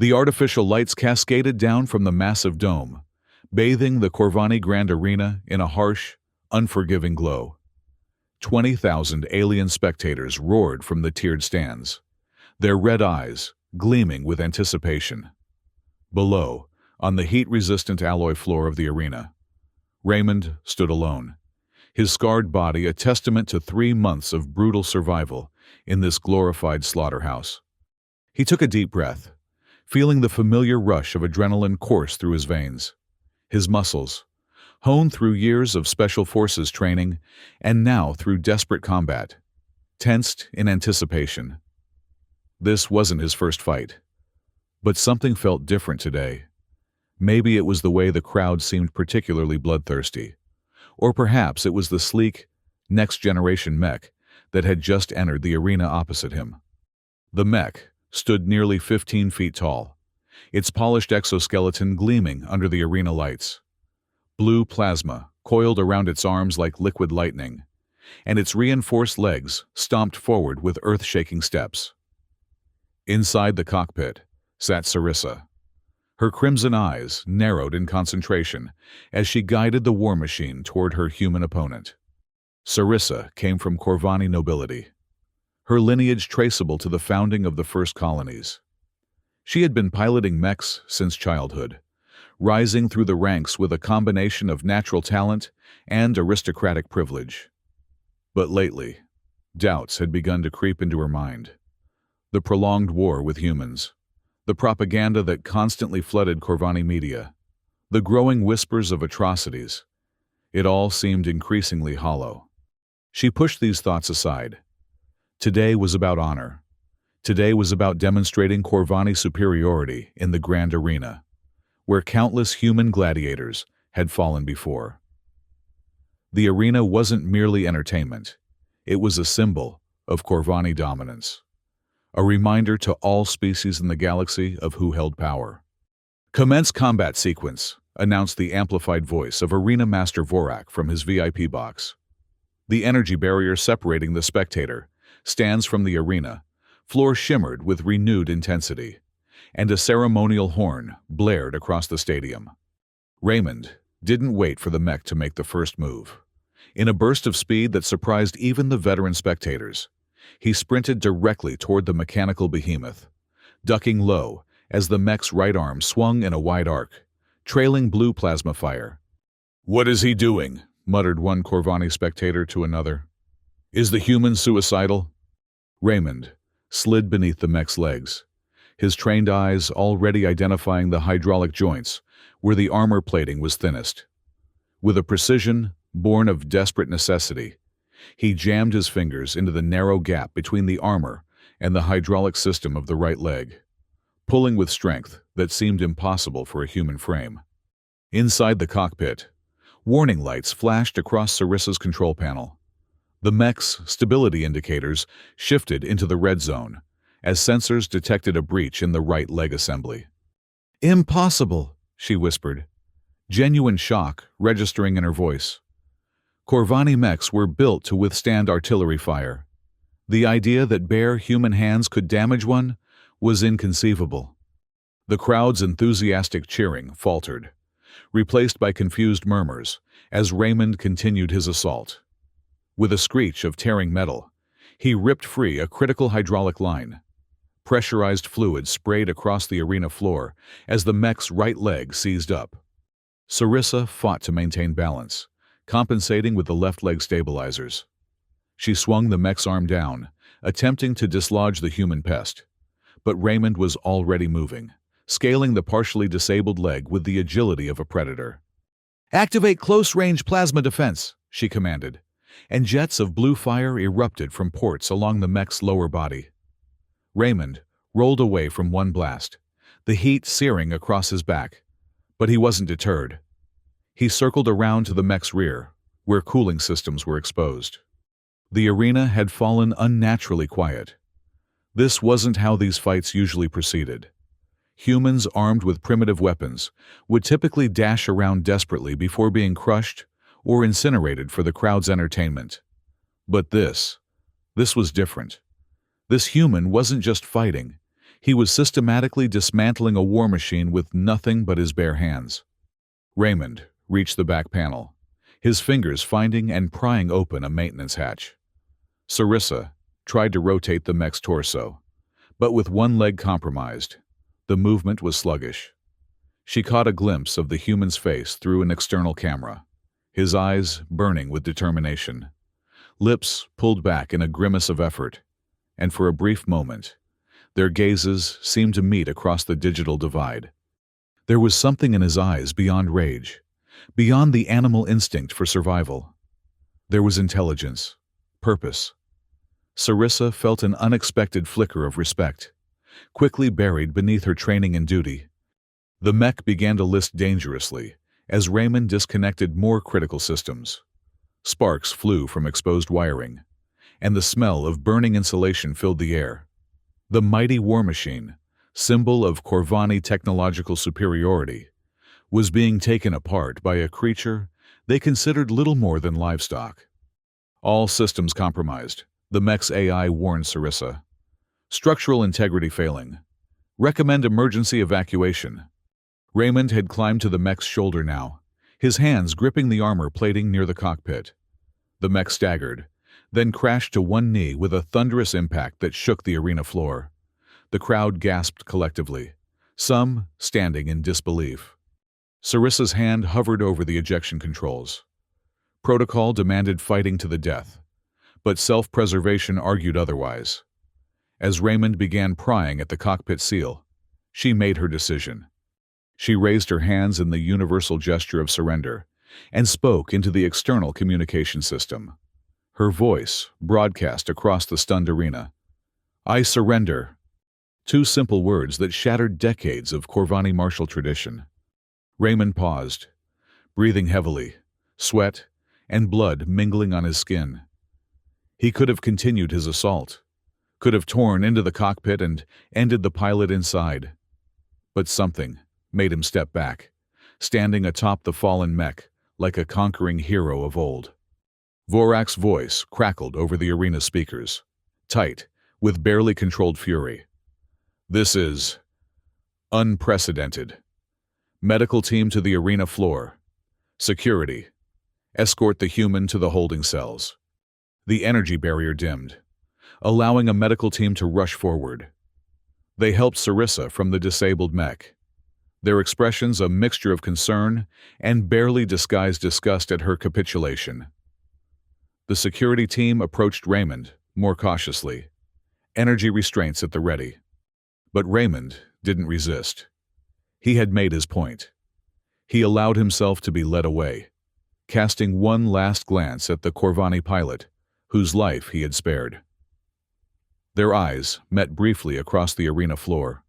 The artificial lights cascaded down from the massive dome, bathing the Corvani Grand Arena in a harsh, unforgiving glow. 20,000 alien spectators roared from the tiered stands, their red eyes gleaming with anticipation. Below, on the heat-resistant alloy floor of the arena, Raymond stood alone, his scarred body a testament to 3 months of brutal survival in this glorified slaughterhouse. He took a deep breath, feeling the familiar rush of adrenaline course through his veins. His muscles, honed through years of special forces training and now through desperate combat, tensed in anticipation. This wasn't his first fight, but something felt different today. Maybe it was the way the crowd seemed particularly bloodthirsty, or perhaps it was the sleek, next-generation Mech that had just entered the arena opposite him. The Mech stood nearly 15 feet tall, its polished exoskeleton gleaming under the arena lights. Blue plasma coiled around its arms like liquid lightning, and its reinforced legs stomped forward with earth-shaking steps. Inside the cockpit sat Sarissa. Her crimson eyes narrowed in concentration as she guided the war machine toward her human opponent. Sarissa came from Corvani nobility, her lineage traceable to the founding of the first colonies. She had been piloting mechs since childhood, rising through the ranks with a combination of natural talent and aristocratic privilege. But lately, doubts had begun to creep into her mind. The prolonged war with humans, the propaganda that constantly flooded Corvani media, the growing whispers of atrocities, it all seemed increasingly hollow. She pushed these thoughts aside. Today was about honor. Today was about demonstrating Corvani superiority in the grand arena, where countless human gladiators had fallen before. The arena wasn't merely entertainment. It was a symbol of Corvani dominance, a reminder to all species in the galaxy of who held power. "Commence combat sequence," announced the amplified voice of Arena Master Vorak from his VIP box. The energy barrier separating the spectator stands from the arena floor shimmered with renewed intensity, and a ceremonial horn blared across the stadium. Raymond didn't wait for the Mech to make the first move. In a burst of speed that surprised even the veteran spectators, he sprinted directly toward the mechanical behemoth, ducking low as the Mech's right arm swung in a wide arc, trailing blue plasma fire. "What is he doing?" muttered one Corvani spectator to another. "Is the human suicidal?" Raymond slid beneath the Mech's legs, his trained eyes already identifying the hydraulic joints where the armor plating was thinnest. With a precision born of desperate necessity, he jammed his fingers into the narrow gap between the armor and the hydraulic system of the right leg, pulling with strength that seemed impossible for a human frame. Inside the cockpit, warning lights flashed across Sarissa's control panel. The Mech's stability indicators shifted into the red zone as sensors detected a breach in the right leg assembly. "Impossible," she whispered, genuine shock registering in her voice. Corvani mechs were built to withstand artillery fire. The idea that bare human hands could damage one was inconceivable. The crowd's enthusiastic cheering faltered, replaced by confused murmurs as Raymond continued his assault. With a screech of tearing metal, he ripped free a critical hydraulic line. Pressurized fluid sprayed across the arena floor as the mech's right leg seized up. Sarissa fought to maintain balance, compensating with the left leg stabilizers. She swung the mech's arm down, attempting to dislodge the human pest. But Raymond was already moving, scaling the partially disabled leg with the agility of a predator. "Activate close-range plasma defense," she commanded, and jets of blue fire erupted from ports along the mech's lower body. Raymond rolled away from one blast, the heat searing across his back. But he wasn't deterred. He circled around to the mech's rear, where cooling systems were exposed. The arena had fallen unnaturally quiet. This wasn't how these fights usually proceeded. Humans armed with primitive weapons would typically dash around desperately before being crushed or incinerated for the crowd's entertainment. But this was different. This human wasn't just fighting. He was systematically dismantling a war machine with nothing but his bare hands. Raymond reached the back panel, his fingers finding and prying open a maintenance hatch. Sarissa tried to rotate the mech's torso, but with one leg compromised, the movement was sluggish. She caught a glimpse of the human's face through an external camera, his eyes burning with determination, lips pulled back in a grimace of effort, and for a brief moment, their gazes seemed to meet across the digital divide. There was something in his eyes beyond rage, beyond the animal instinct for survival. There was intelligence, purpose. Sarissa felt an unexpected flicker of respect, quickly buried beneath her training and duty. The mech began to list dangerously as Raymond disconnected more critical systems. Sparks flew from exposed wiring, and the smell of burning insulation filled the air. The mighty war machine, symbol of Corvani technological superiority, was being taken apart by a creature they considered little more than livestock. All systems compromised, the mech's AI warned Sarissa. Structural integrity failing. Recommend emergency evacuation. Raymond had climbed to the mech's shoulder now, his hands gripping the armor plating near the cockpit. The mech staggered, then crashed to one knee with a thunderous impact that shook the arena floor. The crowd gasped collectively, some standing in disbelief. Sarissa's hand hovered over the ejection controls. Protocol demanded fighting to the death, but self-preservation argued otherwise. As Raymond began prying at the cockpit seal, she made her decision. She raised her hands in the universal gesture of surrender and spoke into the external communication system. Her voice broadcast across the stunned arena. "I surrender." Two simple words that shattered decades of Corvani martial tradition. Raymond paused, breathing heavily, sweat and blood mingling on his skin. He could have continued his assault, could have torn into the cockpit and ended the pilot inside. But something made him step back, standing atop the fallen mech like a conquering hero of old. Vorak's voice crackled over the arena speakers, tight, with barely controlled fury. "This is unprecedented. Medical team to the arena floor. Security. Escort the human to the holding cells." The energy barrier dimmed, allowing a medical team to rush forward. They helped Sarissa from the disabled mech, their expressions a mixture of concern and barely disguised disgust at her capitulation. The security team approached Raymond more cautiously, energy restraints at the ready. But Raymond didn't resist. He had made his point. He allowed himself to be led away, casting one last glance at the Corvani pilot, whose life he had spared. Their eyes met briefly across the arena floor,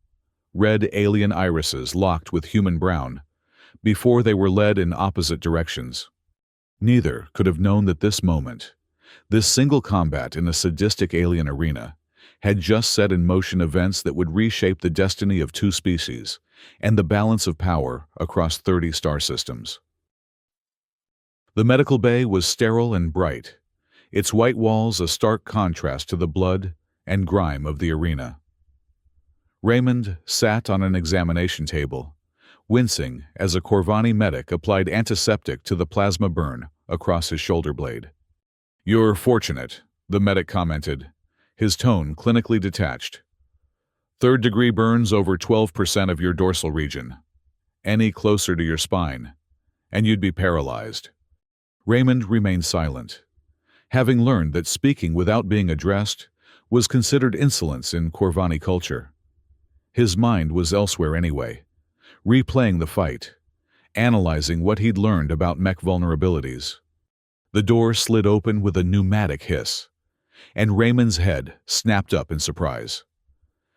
red alien irises locked with human brown, before they were led in opposite directions. Neither could have known that this moment, this single combat in a sadistic alien arena, had just set in motion events that would reshape the destiny of two species and the balance of power across 30 star systems. The medical bay was sterile and bright, its white walls a stark contrast to the blood and grime of the arena. Raymond sat on an examination table, wincing as a Corvani medic applied antiseptic to the plasma burn across his shoulder blade. "You're fortunate," the medic commented, his tone clinically detached. "Third-degree burns over 12% of your dorsal region. Any closer to your spine, and you'd be paralyzed." Raymond remained silent, having learned that speaking without being addressed was considered insolence in Corvani culture. His mind was elsewhere anyway, replaying the fight, analyzing what he'd learned about mech vulnerabilities. The door slid open with a pneumatic hiss, and Raymond's head snapped up in surprise.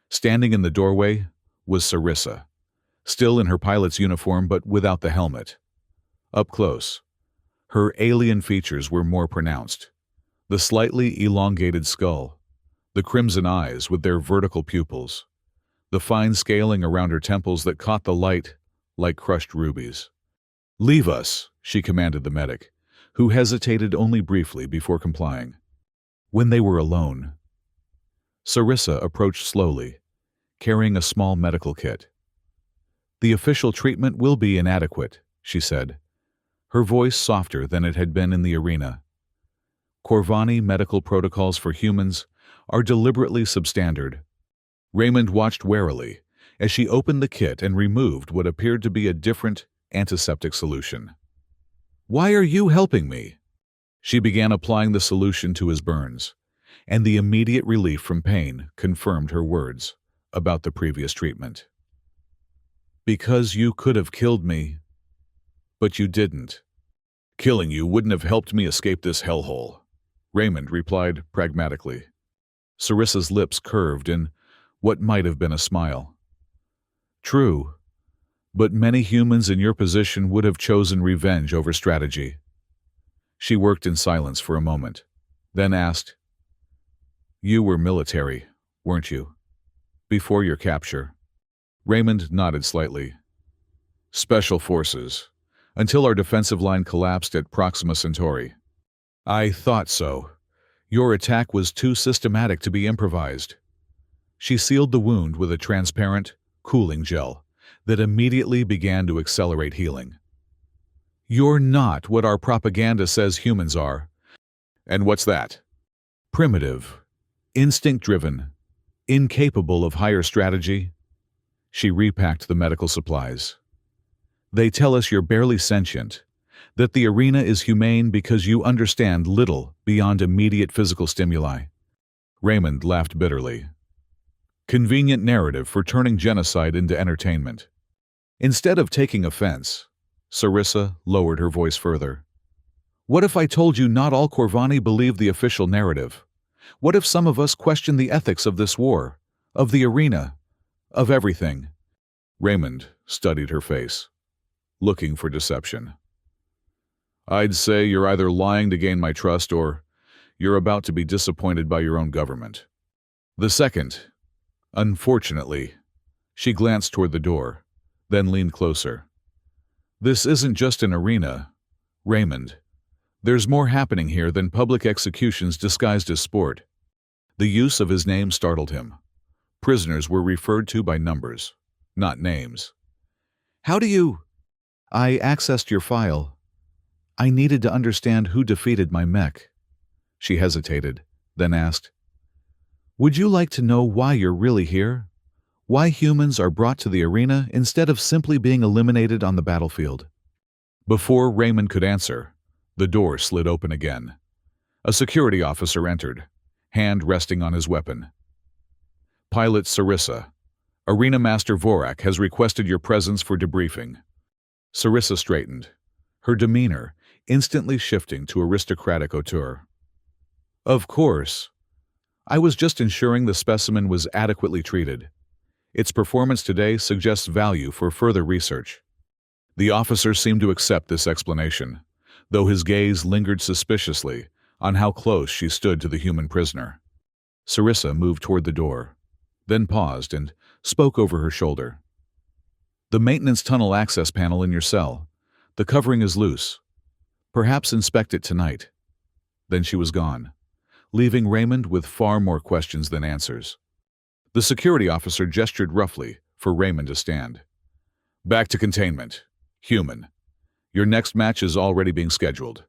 Standing in the doorway was Sarissa, still in her pilot's uniform but without the helmet. Up close, her alien features were more pronounced. The slightly elongated skull, the crimson eyes with their vertical pupils, the fine scaling around her temples that caught the light like crushed rubies. "Leave us," she commanded the medic, who hesitated only briefly before complying. When they were alone, Sarissa approached slowly, carrying a small medical kit. "The official treatment will be inadequate," she said, her voice softer than it had been in the arena. "Corvani medical protocols for humans are deliberately substandard." Raymond watched warily as she opened the kit and removed what appeared to be a different antiseptic solution. "Why are you helping me?" She began applying the solution to his burns, and the immediate relief from pain confirmed her words about the previous treatment. "Because you could have killed me, but you didn't." "Killing you wouldn't have helped me escape this hellhole," Raymond replied pragmatically. Sarissa's lips curved in what might have been a smile. "True, but many humans in your position would have chosen revenge over strategy." She worked in silence for a moment, then asked, "You were military, weren't you? Before your capture?" Raymond nodded slightly. "Special forces, until our defensive line collapsed at Proxima Centauri." "I thought so. Your attack was too systematic to be improvised." She sealed the wound with a transparent, cooling gel that immediately began to accelerate healing. "You're not what our propaganda says humans are." "And what's that?" "Primitive, instinct-driven, incapable of higher strategy." She repacked the medical supplies. "They tell us you're barely sentient, that the arena is humane because you understand little beyond immediate physical stimuli." Raymond laughed bitterly. Convenient narrative for turning genocide into entertainment. Instead of taking offense, Sarissa lowered her voice further. "What if I told you not all Corvani believe the official narrative? What if some of us question the ethics of this war, of the arena, of everything?" Raymond studied her face, looking for deception. "I'd say you're either lying to gain my trust or you're about to be disappointed by your own government. The second, unfortunately." She glanced toward the door, then leaned closer. "This isn't just an arena, Raymond. There's more happening here than public executions disguised as sport." The use of his name startled him. Prisoners were referred to by numbers, not names. "How do you—" "I accessed your file. I needed to understand who defeated my mech." She hesitated, then asked, "Would you like to know why you're really here? Why humans are brought to the arena instead of simply being eliminated on the battlefield?" Before Raymond could answer, the door slid open again. A security officer entered, hand resting on his weapon. "Pilot Sarissa, Arena Master Vorak has requested your presence for debriefing." Sarissa straightened, her demeanor instantly shifting to aristocratic hauteur. "Of course. I was just ensuring the specimen was adequately treated. Its performance today suggests value for further research." The officer seemed to accept this explanation, though his gaze lingered suspiciously on how close she stood to the human prisoner. Sarissa moved toward the door, then paused and spoke over her shoulder. "The maintenance tunnel access panel in your cell. The covering is loose. Perhaps inspect it tonight." Then she was gone, leaving Raymond with far more questions than answers. The security officer gestured roughly for Raymond to stand. "Back to containment. Human. Your next match is already being scheduled."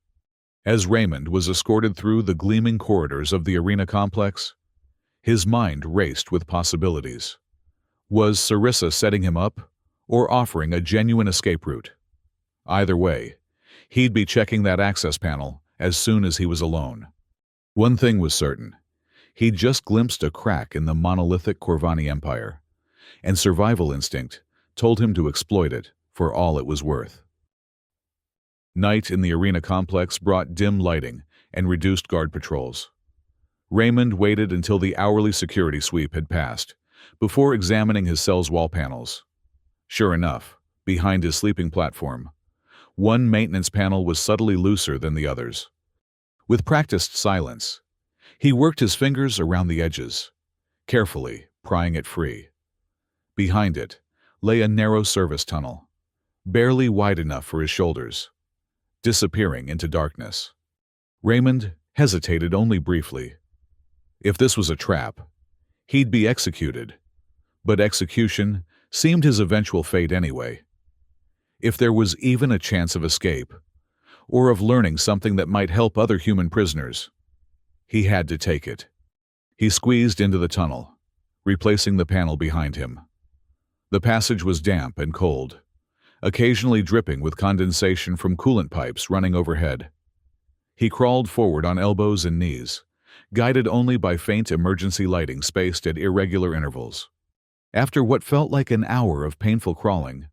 As Raymond was escorted through the gleaming corridors of the arena complex, his mind raced with possibilities. Was Sarissa setting him up, or offering a genuine escape route? Either way, he'd be checking that access panel as soon as he was alone. One thing was certain. He'd just glimpsed a crack in the monolithic Corvani Empire, and survival instinct told him to exploit it for all it was worth. Night in the arena complex brought dim lighting and reduced guard patrols. Raymond waited until the hourly security sweep had passed before examining his cell's wall panels. Sure enough, behind his sleeping platform, one maintenance panel was subtly looser than the others. With practiced silence, he worked his fingers around the edges, carefully prying it free. Behind it lay a narrow service tunnel, barely wide enough for his shoulders, disappearing into darkness. Raymond hesitated only briefly. If this was a trap, he'd be executed. But execution seemed his eventual fate anyway. If there was even a chance of escape, or of learning something that might help other human prisoners, he had to take it. He squeezed into the tunnel, replacing the panel behind him. The passage was damp and cold, occasionally dripping with condensation from coolant pipes running overhead. He crawled forward on elbows and knees, guided only by faint emergency lighting spaced at irregular intervals. After what felt like an hour of painful crawling,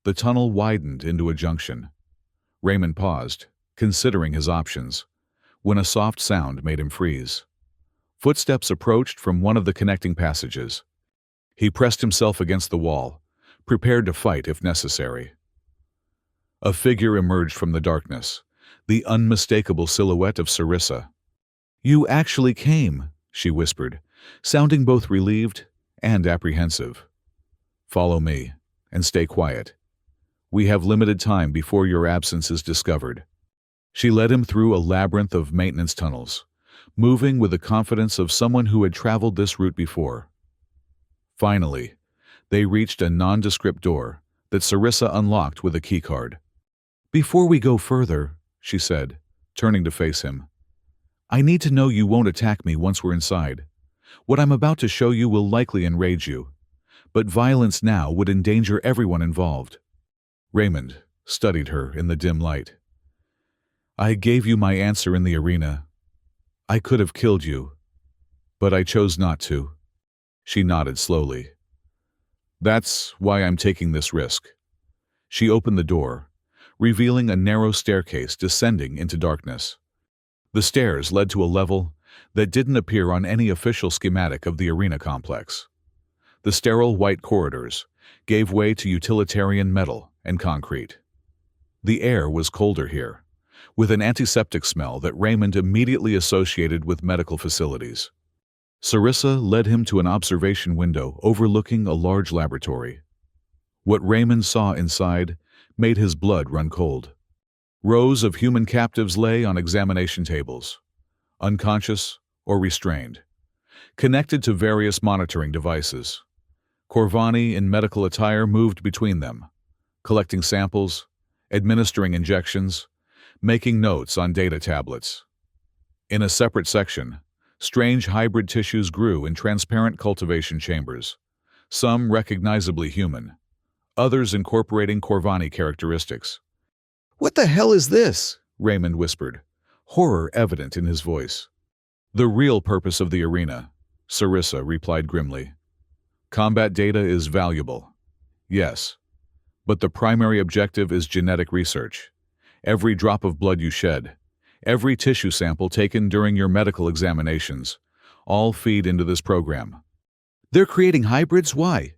the tunnel widened into a junction. Raymond paused, considering his options, when a soft sound made him freeze. Footsteps approached from one of the connecting passages. He pressed himself against the wall, prepared to fight if necessary. A figure emerged from the darkness, the unmistakable silhouette of Sarissa. "You actually came," she whispered, sounding both relieved and apprehensive. "Follow me, and stay quiet. We have limited time before your absence is discovered." She led him through a labyrinth of maintenance tunnels, moving with the confidence of someone who had traveled this route before. Finally, they reached a nondescript door that Sarissa unlocked with a keycard. "Before we go further," she said, turning to face him, "I need to know you won't attack me once we're inside. What I'm about to show you will likely enrage you, but violence now would endanger everyone involved." Raymond studied her in the dim light. "I gave you my answer in the arena. I could have killed you, but I chose not to." She nodded slowly. "That's why I'm taking this risk." She opened the door, revealing a narrow staircase descending into darkness. The stairs led to a level that didn't appear on any official schematic of the arena complex. The sterile white corridors gave way to utilitarian metal and concrete. The air was colder here, with an antiseptic smell that Raymond immediately associated with medical facilities. Sarissa led him to an observation window overlooking a large laboratory. What Raymond saw inside made his blood run cold. Rows of human captives lay on examination tables, unconscious or restrained, connected to various monitoring devices. Corvani in medical attire moved between them, collecting samples, administering injections, making notes on data tablets. In a separate section, strange hybrid tissues grew in transparent cultivation chambers, some recognizably human, others incorporating Corvani characteristics. "What the hell is this?" Raymond whispered, horror evident in his voice. "The real purpose of the arena," Sarissa replied grimly. "Combat data is valuable, yes, but the primary objective is genetic research. Every drop of blood you shed, every tissue sample taken during your medical examinations, all feed into this program." "They're creating hybrids? Why?"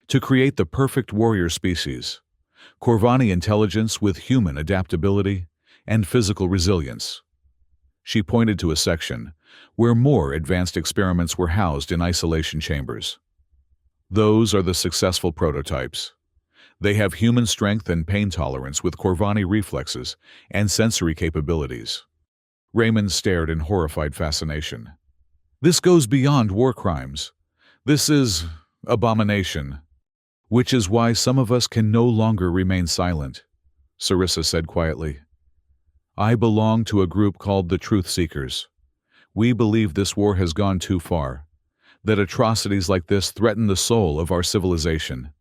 "To create the perfect warrior species. Corvani intelligence with human adaptability and physical resilience." She pointed to a section where more advanced experiments were housed in isolation chambers. "Those are the successful prototypes. They have human strength and pain tolerance with Corvani reflexes and sensory capabilities." Raymond stared in horrified fascination. "This goes beyond war crimes. This is abomination. Which is why some of us can no longer remain silent," Sarissa said quietly. "I belong to a group called the Truth Seekers. We believe this war has gone too far, that atrocities like this threaten the soul of our civilization."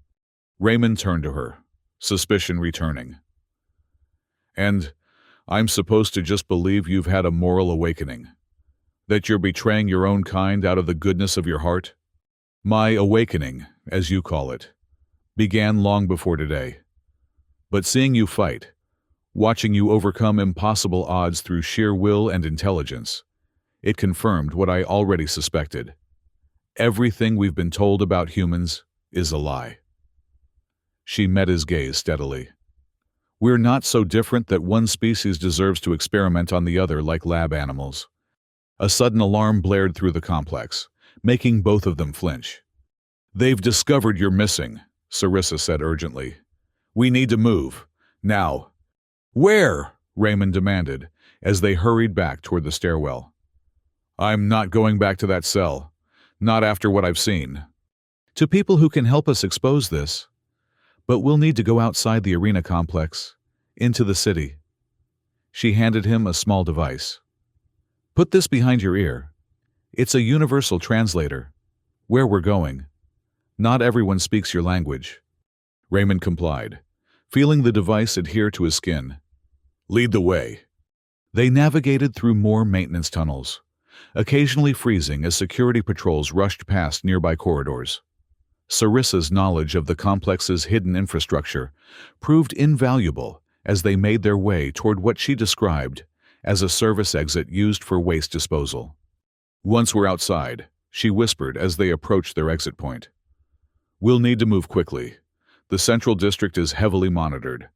Raymond turned to her, suspicion returning. "And I'm supposed to just believe you've had a moral awakening? That you're betraying your own kind out of the goodness of your heart?" "My awakening, as you call it, began long before today. But seeing you fight, watching you overcome impossible odds through sheer will and intelligence, it confirmed what I already suspected. Everything we've been told about humans is a lie." She met his gaze steadily. "We're not so different that one species deserves to experiment on the other like lab animals." A sudden alarm blared through the complex, making both of them flinch. "They've discovered you're missing," Sarissa said urgently. "We need to move. Now." "Where?" Raymond demanded, as they hurried back toward the stairwell. "I'm not going back to that cell. Not after what I've seen." To people who can help us expose this, but we'll need to go outside the arena complex, into the city. She handed him a small device. Put this behind your ear. It's a universal translator. Where we're going. Not everyone speaks your language. Raymond complied, feeling the device adhere to his skin. Lead the way. They navigated through more maintenance tunnels, occasionally freezing as security patrols rushed past nearby corridors. Sarissa's knowledge of the complex's hidden infrastructure proved invaluable as they made their way toward what she described as a service exit used for waste disposal. Once we're outside, she whispered as they approached their exit point. We'll need to move quickly. The central district is heavily monitored,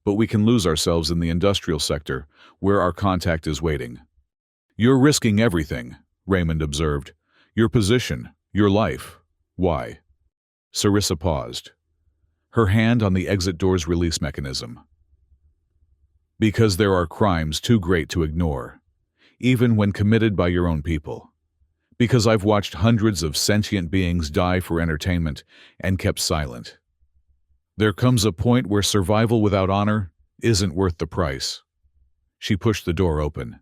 but we can lose ourselves in the industrial sector where our contact is waiting. You're risking everything, Raymond observed. Your position, your life. Why? Sarissa paused, her hand on the exit door's release mechanism. Because there are crimes too great to ignore, even when committed by your own people. Because I've watched hundreds of sentient beings die for entertainment and kept silent. There comes a point where survival without honor isn't worth the price. She pushed the door open.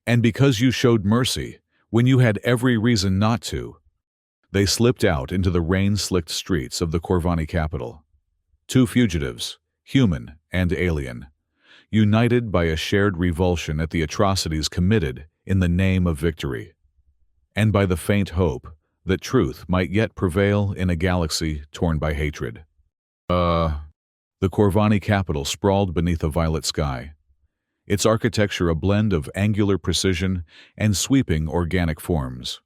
And because you showed mercy when you had every reason not to, they slipped out into the rain-slicked streets of the Corvani capital. Two fugitives, human and alien, united by a shared revulsion at the atrocities committed in the name of victory, and by the faint hope that truth might yet prevail in a galaxy torn by hatred. The Corvani capital sprawled beneath a violet sky, its architecture a blend of angular precision and sweeping organic forms.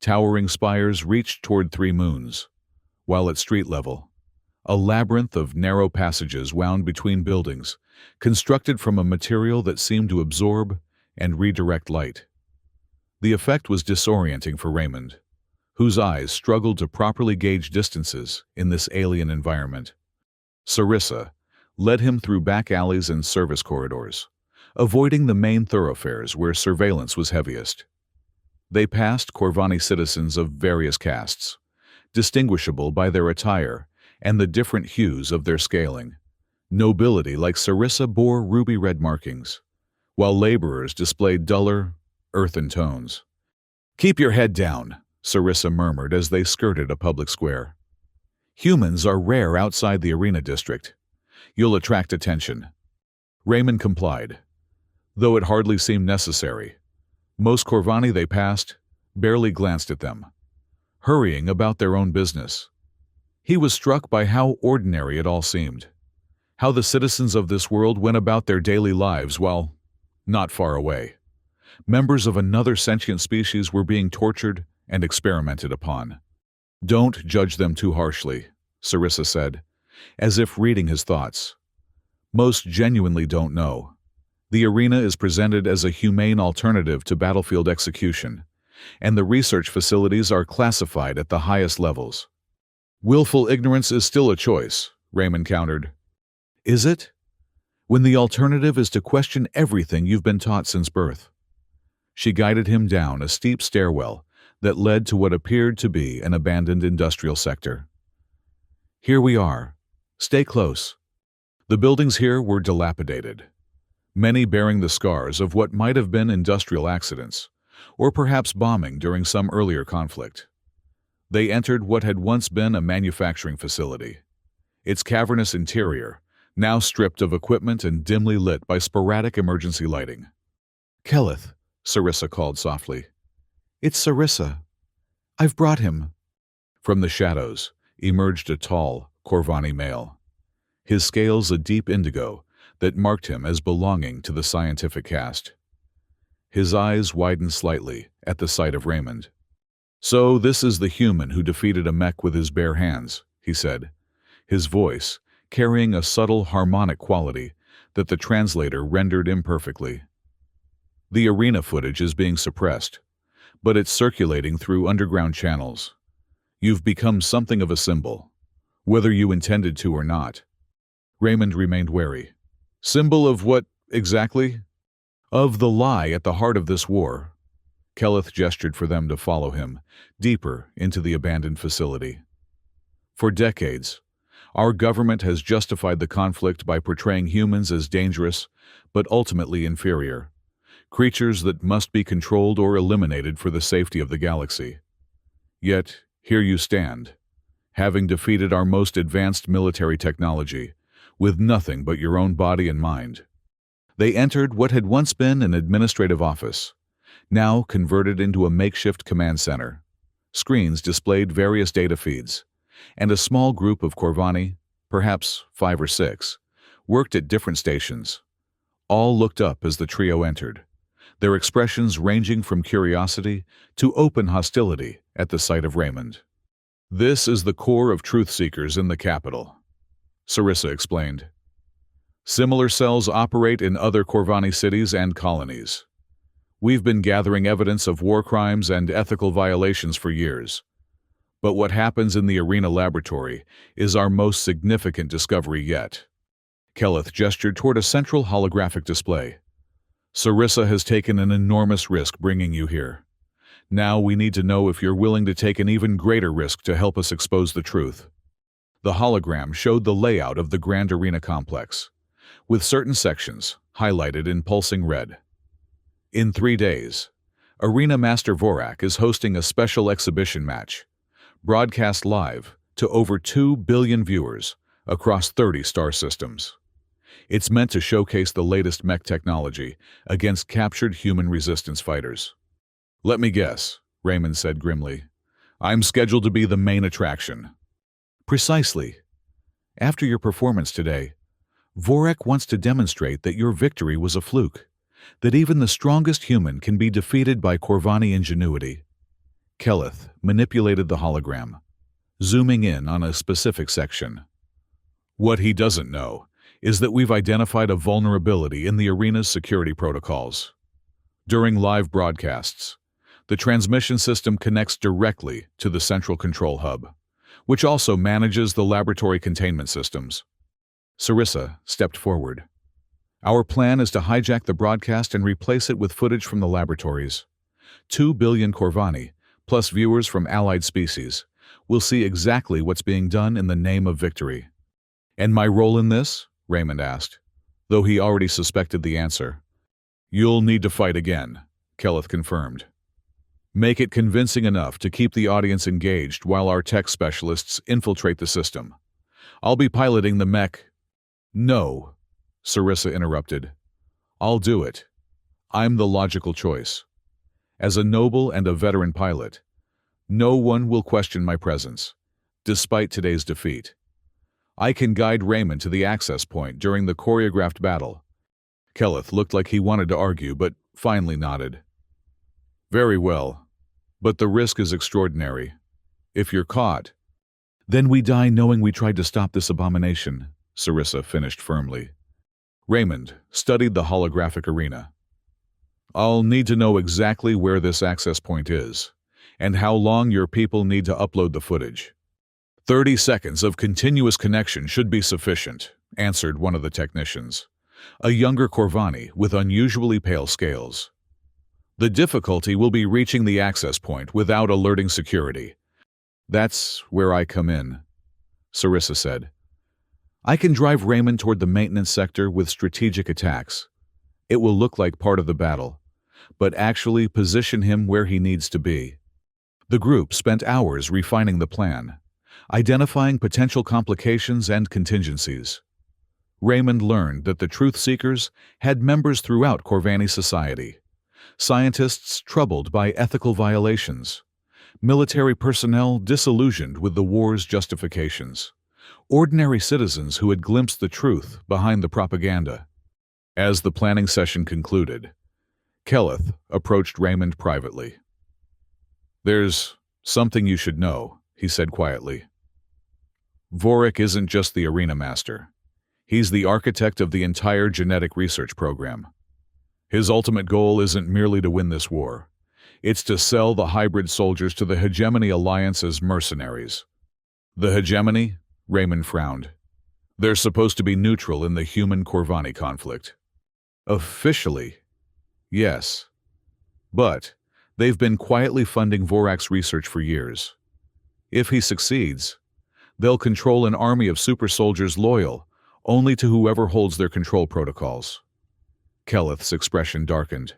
Towering spires reached toward 3 moons, while at street level, a labyrinth of narrow passages wound between buildings, constructed from a material that seemed to absorb and redirect light. The effect was disorienting for Raymond, whose eyes struggled to properly gauge distances in this alien environment. Sarissa led him through back alleys and service corridors, avoiding the main thoroughfares where surveillance was heaviest. They passed Corvani citizens of various castes, distinguishable by their attire and the different hues of their scaling. Nobility like Sarissa bore ruby-red markings, while laborers displayed duller, earthen tones. "Keep your head down," Sarissa murmured as they skirted a public square. "Humans are rare outside the arena district. You'll attract attention." Raymond complied, though it hardly seemed necessary. Most Corvani they passed barely glanced at them, hurrying about their own business. He was struck by how ordinary it all seemed, how the citizens of this world went about their daily lives while not far away. Members of another sentient species were being tortured and experimented upon. "Don't judge them too harshly," Sarissa said, as if reading his thoughts. "Most genuinely don't know. The arena is presented as a humane alternative to battlefield execution, and the research facilities are classified at the highest levels." "Willful ignorance is still a choice," Raymond countered. "Is it? When the alternative is to question everything you've been taught since birth." She guided him down a steep stairwell that led to what appeared to be an abandoned industrial sector. "Here we are. Stay close." The buildings here were dilapidated, many bearing the scars of what might have been industrial accidents, or perhaps bombing during some earlier conflict. They entered what had once been a manufacturing facility, its cavernous interior now stripped of equipment and dimly lit by sporadic emergency lighting. "Keleth," Sarissa called softly. "It's Sarissa. I've brought him." From the shadows emerged a tall Corvani male, his scales a deep indigo that marked him as belonging to the scientific caste. His eyes widened slightly at the sight of Raymond. "So this is the human who defeated a mech with his bare hands," he said, his voice carrying a subtle harmonic quality that the translator rendered imperfectly. "The arena footage is being suppressed, but it's circulating through underground channels. You've become something of a symbol, whether you intended to or not." Raymond remained wary. "Symbol of what, exactly?" "Of the lie at the heart of this war. Keleth gestured for them to follow him, deeper into the abandoned facility. For decades, our government has justified the conflict by portraying humans as dangerous, but ultimately inferior, creatures that must be controlled or eliminated for the safety of the galaxy. Yet, here you stand, having defeated our most advanced military technology, with nothing but your own body and mind. They entered what had once been an administrative office, now converted into a makeshift command center. Screens displayed various data feeds, and a small group of Corvani, perhaps 5 or 6, worked at different stations. All looked up as the trio entered, their expressions ranging from curiosity to open hostility at the sight of Raymond. "This is the core of truth seekers in the capital," Sarissa explained. "Similar cells operate in other Corvani cities and colonies. We've been gathering evidence of war crimes and ethical violations for years. But what happens in the Arena laboratory is our most significant discovery yet." Keleth gestured toward a central holographic display. "Sarissa has taken an enormous risk bringing you here. Now we need to know if you're willing to take an even greater risk to help us expose the truth." The hologram showed the layout of the Grand Arena complex, with certain sections highlighted in pulsing red. In 3 days, Arena Master Vorak is hosting a special exhibition match, broadcast live to over 2 billion viewers across 30 star systems. It's meant to showcase the latest mech technology against captured human resistance fighters. "Let me guess," Raymond said grimly. "I'm scheduled to be the main attraction." "Precisely. After your performance today, Vorak wants to demonstrate that your victory was a fluke, that even the strongest human can be defeated by Corvani ingenuity." Keleth manipulated the hologram, zooming in on a specific section. "What he doesn't know is that we've identified a vulnerability in the arena's security protocols. During live broadcasts, the transmission system connects directly to the central control hub, which also manages the laboratory containment systems." Sarissa stepped forward. "Our plan is to hijack the broadcast and replace it with footage from the laboratories. 2 billion Corvani, plus viewers from allied species, will see exactly what's being done in the name of victory." "And my role in this?" Raymond asked, though he already suspected the answer. "You'll need to fight again," Keleth confirmed. "Make it convincing enough to keep the audience engaged while our tech specialists infiltrate the system. I'll be piloting the mech—" "No," Sarissa interrupted. "I'll do it. I'm the logical choice. As a noble and a veteran pilot, no one will question my presence, despite today's defeat. I can guide Raymond to the access point during the choreographed battle." Keleth looked like he wanted to argue, but finally nodded. "Very well, but the risk is extraordinary. If you're caught—" "Then we die knowing we tried to stop this abomination," Sarissa finished firmly. Raymond studied the holographic arena. "I'll need to know exactly where this access point is, and how long your people need to upload the footage." 30 seconds of continuous connection should be sufficient, answered one of the technicians, a younger Corvani with unusually pale scales. "The difficulty will be reaching the access point without alerting security. That's where I come in," Sarissa said. "I can drive Raymond toward the maintenance sector with strategic attacks. It will look like part of the battle, but actually position him where he needs to be." The group spent hours refining the plan, identifying potential complications and contingencies. Raymond learned that the Truth Seekers had members throughout Corvani society, scientists troubled by ethical violations, military personnel disillusioned with the war's justifications, ordinary citizens who had glimpsed the truth behind the propaganda. As the planning session concluded, Keleth approached Raymond privately. "There's something you should know," he said quietly. "Vorak isn't just the arena master. He's the architect of the entire genetic research program. His ultimate goal isn't merely to win this war. It's to sell the hybrid soldiers to the Hegemony Alliance as mercenaries." "The Hegemony?" Raymond frowned. "They're supposed to be neutral in the human-Corvani conflict." "Officially, yes. But They've been quietly funding Vorak's research for years. If he succeeds, they'll control an army of super soldiers loyal only to whoever holds their control protocols. Keleth's expression darkened.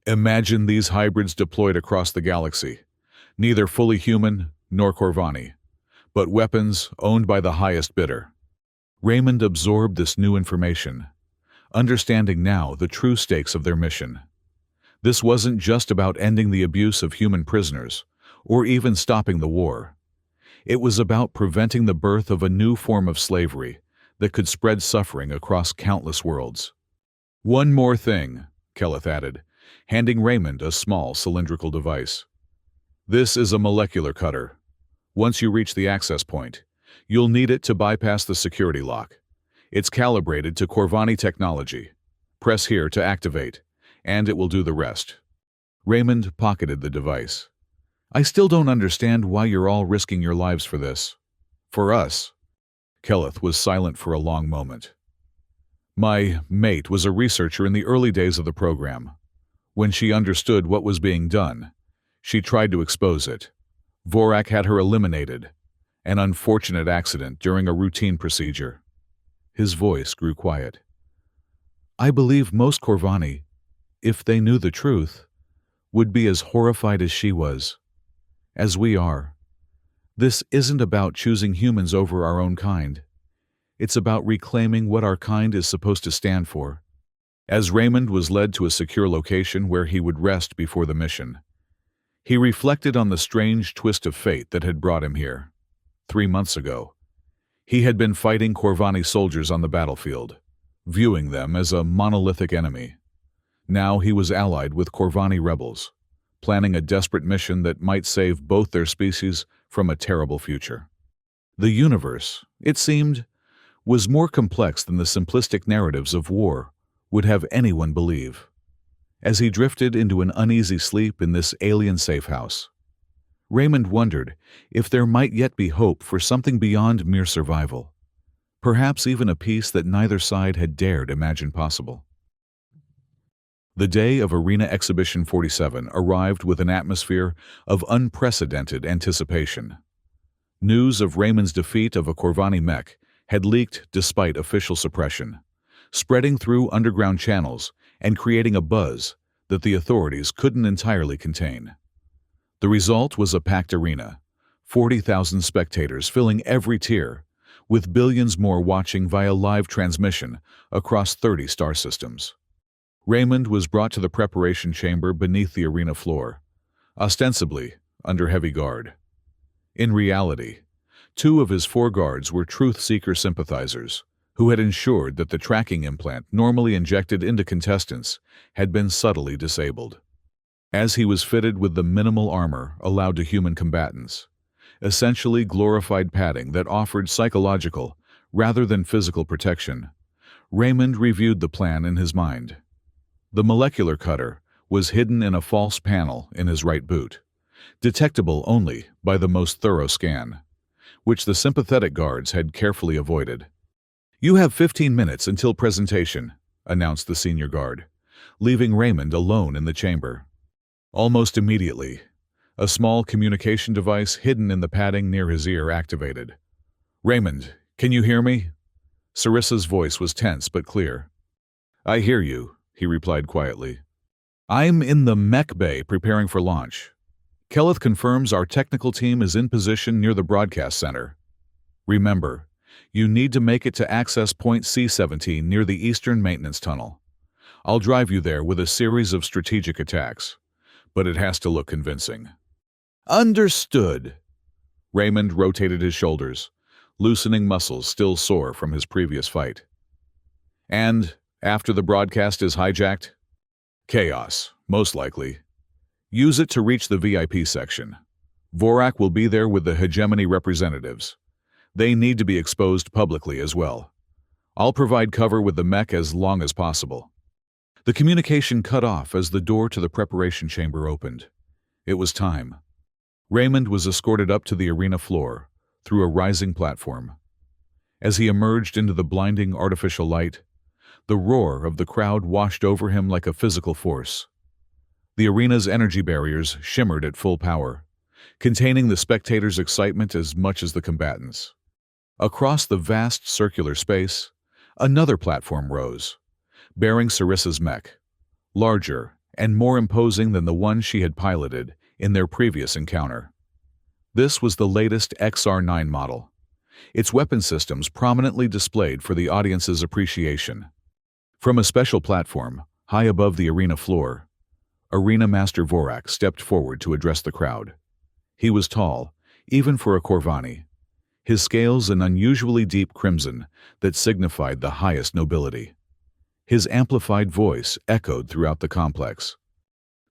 Imagine these hybrids deployed across the galaxy, neither fully human nor Corvani, but weapons owned by the highest bidder. Raymond absorbed this new information, understanding now the true stakes of their mission. This wasn't just about ending the abuse of human prisoners, or even stopping the war. It was about preventing the birth of a new form of slavery that could spread suffering across countless worlds. One more thing, Keleth added, handing Raymond a small cylindrical device. This is a molecular cutter. Once you reach the access point, you'll need it to bypass the security lock. It's calibrated to Corvani technology. Press here to activate, and it will do the rest. Raymond pocketed the device. I still don't understand why you're all risking your lives for this. For us. Keleth was silent for a long moment. My mate was a researcher in the early days of the program. When she understood what was being done, she tried to expose it. Vorak had her eliminated. An unfortunate accident during a routine procedure. His voice grew quiet. I believe most Corvani, if they knew the truth, would be as horrified as she was. As we are. This isn't about choosing humans over our own kind. It's about reclaiming what our kind is supposed to stand for. As Raymond was led to a secure location where he would rest before the mission, he reflected on the strange twist of fate that had brought him here. 3 months ago, he had been fighting Corvani soldiers on the battlefield, viewing them as a monolithic enemy. Now he was allied with Corvani rebels, planning a desperate mission that might save both their species from a terrible future. The universe, it seemed, was more complex than the simplistic narratives of war would have anyone believe. As he drifted into an uneasy sleep in this alien safe house, Raymond wondered if there might yet be hope for something beyond mere survival, perhaps even a peace that neither side had dared imagine possible. The day of Arena Exhibition 47 arrived with an atmosphere of unprecedented anticipation. News of Raymond's defeat of a Corvani mech had leaked despite official suppression, spreading through underground channels and creating a buzz that the authorities couldn't entirely contain. The result was a packed arena, 40,000 spectators filling every tier, with billions more watching via live transmission across 30 star systems. Raymond was brought to the preparation chamber beneath the arena floor, ostensibly under heavy guard. In reality, 2 of his 4 guards were truth-seeker sympathizers who had ensured that the tracking implant normally injected into contestants had been subtly disabled. As he was fitted with the minimal armor allowed to human combatants, essentially glorified padding that offered psychological rather than physical protection, Raymond reviewed the plan in his mind. The molecular cutter was hidden in a false panel in his right boot, detectable only by the most thorough scan, which the sympathetic guards had carefully avoided. You have 15 minutes until presentation, announced the senior guard, leaving Raymond alone in the chamber. Almost immediately, a small communication device hidden in the padding near his ear activated. Raymond, can you hear me? Sarissa's voice was tense but clear. I hear you, he replied quietly. I'm in the Mech Bay preparing for launch. Keleth confirms our technical team is in position near the broadcast center. Remember, you need to make it to access point C-17 near the Eastern Maintenance Tunnel. I'll drive you there with a series of strategic attacks, but it has to look convincing. Understood. Raymond rotated his shoulders, loosening muscles still sore from his previous fight. And, after the broadcast is hijacked? Chaos, most likely. Use it to reach the VIP section. Vorak will be there with the hegemony representatives. They need to be exposed publicly as well. I'll provide cover with the mech as long as possible. The communication cut off as the door to the preparation chamber opened. It was time. Raymond was escorted up to the arena floor, through a rising platform. As he emerged into the blinding artificial light, the roar of the crowd washed over him like a physical force. The arena's energy barriers shimmered at full power, containing the spectators' excitement as much as the combatants. Across the vast circular space, another platform rose, bearing Sarissa's mech, larger and more imposing than the one she had piloted in their previous encounter. This was the latest XR-9 model, its weapon systems prominently displayed for the audience's appreciation. From a special platform, high above the arena floor, Arena Master Vorak stepped forward to address the crowd. He was tall, even for a Corvani, his scales an unusually deep crimson that signified the highest nobility. His amplified voice echoed throughout the complex.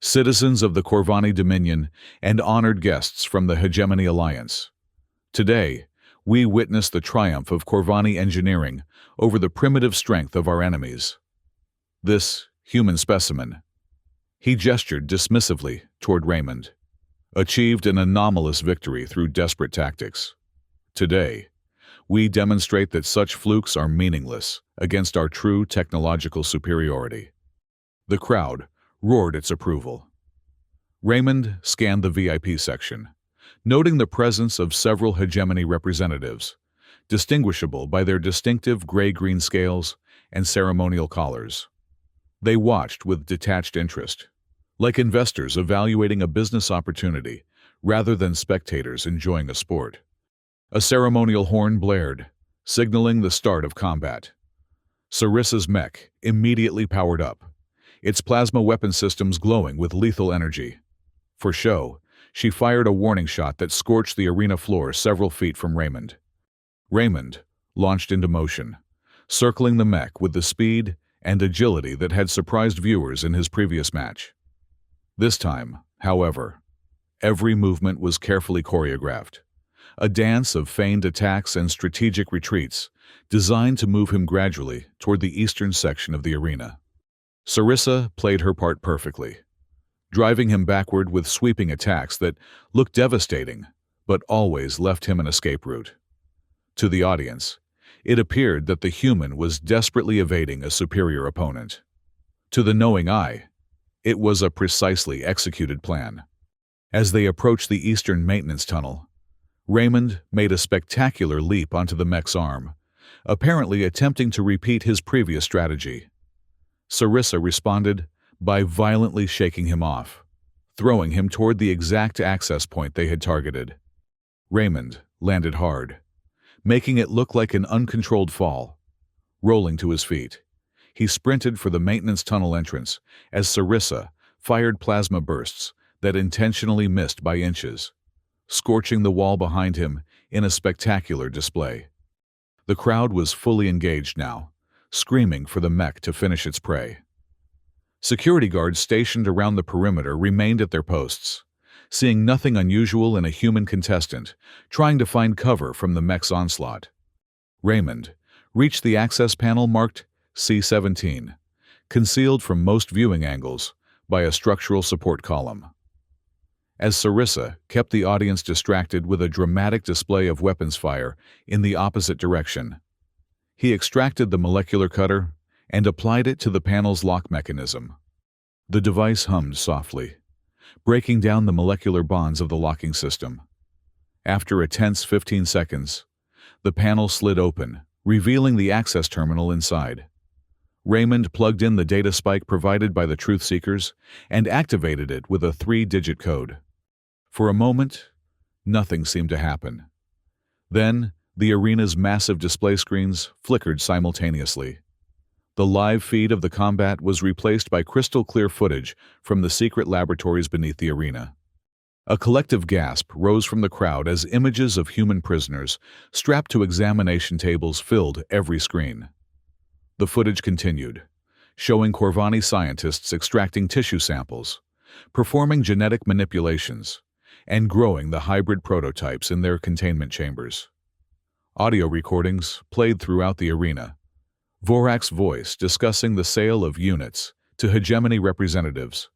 Citizens of the Corvani Dominion and honored guests from the Hegemony Alliance. Today, we witness the triumph of Corvani engineering over the primitive strength of our enemies. This human specimen, he gestured dismissively toward Raymond, achieved an anomalous victory through desperate tactics. Today, we demonstrate that such flukes are meaningless against our true technological superiority. The crowd roared its approval. Raymond scanned the VIP section, noting the presence of several hegemony representatives, distinguishable by their distinctive gray-green scales and ceremonial collars. They watched with detached interest, like investors evaluating a business opportunity rather than spectators enjoying a sport. A ceremonial horn blared, signaling the start of combat. Sarissa's mech immediately powered up, its plasma weapon systems glowing with lethal energy. For show, she fired a warning shot that scorched the arena floor several feet from Raymond. Raymond launched into motion, circling the mech with the speed and agility that had surprised viewers in his previous match. This time, however, every movement was carefully choreographed, a dance of feigned attacks and strategic retreats designed to move him gradually toward the eastern section of the arena. Sarissa played her part perfectly, driving him backward with sweeping attacks that looked devastating but always left him an escape route. To the audience, it appeared that the human was desperately evading a superior opponent. To the knowing eye, it was a precisely executed plan. As they approached the eastern maintenance tunnel, Raymond made a spectacular leap onto the mech's arm, apparently attempting to repeat his previous strategy. Sarissa responded by violently shaking him off, throwing him toward the exact access point they had targeted. Raymond landed hard, making it look like an uncontrolled fall. Rolling to his feet, he sprinted for the maintenance tunnel entrance as Sarissa fired plasma bursts that intentionally missed by inches, scorching the wall behind him in a spectacular display. The crowd was fully engaged now, screaming for the mech to finish its prey. Security guards stationed around the perimeter remained at their posts, seeing nothing unusual in a human contestant trying to find cover from the mech's onslaught. Raymond reached the access panel marked C-17, concealed from most viewing angles by a structural support column. As Sarissa kept the audience distracted with a dramatic display of weapons fire in the opposite direction, he extracted the molecular cutter and applied it to the panel's lock mechanism. The device hummed softly, breaking down the molecular bonds of the locking system. After a tense 15 seconds, the panel slid open, revealing the access terminal inside. Raymond plugged in the data spike provided by the Truth Seekers and activated it with a 3-digit code. For a moment, nothing seemed to happen. Then, the arena's massive display screens flickered simultaneously. The live feed of the combat was replaced by crystal-clear footage from the secret laboratories beneath the arena. A collective gasp rose from the crowd as images of human prisoners strapped to examination tables filled every screen. The footage continued, showing Corvani scientists extracting tissue samples, performing genetic manipulations, and growing the hybrid prototypes in their containment chambers. Audio recordings played throughout the arena, Vorak's voice discussing the sale of units to hegemony representatives,